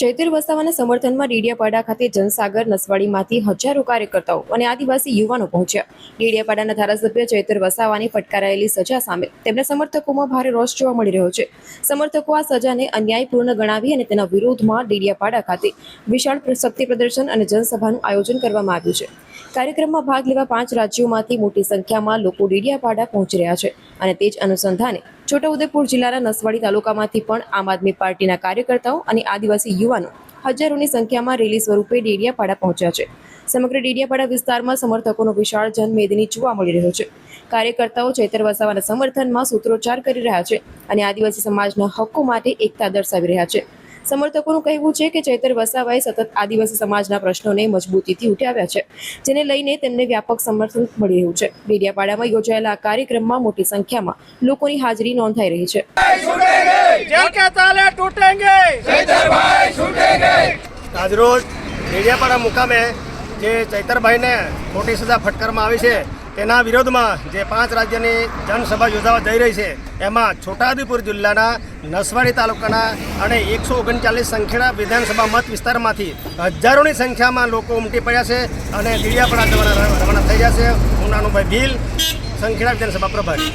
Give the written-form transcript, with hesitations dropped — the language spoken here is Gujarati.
ચૈતર વસાવાના સમર્થનમાં ડેડિયાપાડા ખાતે જનસાગર નસવાડીમાંથી હજારો કાર્યકર્તાઓ અને આદિવાસી યુવાનો પહોંચ્યા। ડેડિયાપાડાના ધારાસભ્ય ચૈતર વસાવાની ફટકારાયેલી સજા સામે તેમના સમર્થકોમાં ભારે રોષ જોવા મળી રહ્યો છે। સમર્થકો આ સજાને અન્યાયપૂર્ણ ગણાવી અને તેના વિરોધમાં ડેડિયાપાડા ખાતે વિશાળ શક્તિ પ્રદર્શન અને જનસભાનું આયોજન કરવામાં આવ્યું છે। કાર્યક્રમમાં ભાગ લેવા 5 રાજ્યોમાંથી મોટી સંખ્યામાં લોકો ડેડિયાપાડા પહોંચી રહ્યા છે અને તે જ અનુસંધાને છોટાઉદેપુર જિલ્લાના નસવાડી તાલુકામાંથી પણ આમ આદમી પાર્ટીના કાર્યકર્તાઓ અને આદિવાસી યુવાનો હજારોની સંખ્યામાં રેલી સ્વરૂપે ડેડિયાપાડા પહોંચ્યા છે। સમગ્ર ડેડિયાપાડા વિસ્તારમાં સમર્થકોનો વિશાળ જનમેદની જોવા મળી રહ્યો છે। કાર્યકર્તાઓ ચૈતર વસાવાના સમર્થનમાં સૂત્રોચ્ચાર કરી રહ્યા છે અને આદિવાસી સમાજના હક્કો માટે એકતા દર્શાવી રહ્યા છે। સમર્થકોનું કહેવું છે કે ચૈતર વસાવાએ સતત આદિવાસી સમાજના પ્રશ્નોને મજબૂતીથી ઉઠાવ્યા છે, જેને લઈને તેમને વ્યાપક સમર્થન મળી રહ્યું છે। ડેડિયાપાડામાં યોજાયેલા આ કાર્યક્રમમાં મોટી સંખ્યામાં લોકોની હાજરી નોંધાઈ રહી છે। આજરોજ ડેડિયાપાડા મુકામે જે ચૈતરભાઈને ખોટી સજા ફટકારવામાં આવી છે તેના વિરોધમાં જે 5 રાજ્યની જનસભા યોજાવા જઈ રહી છે, એમાં છોટાઉદેપુર જિલ્લાના નસવાડી તાલુકાના અને 139 સંખેડા વિધાનસભા મત વિસ્તારમાંથી હજારોની સંખ્યામાં લોકો ઉમટી પડ્યા છે અને ડેડિયાપાડા રવાના થઈ ગયા છે। હું નાનુભાઈ ભીલ, સંખેડા વિધાનસભા પ્રભારી।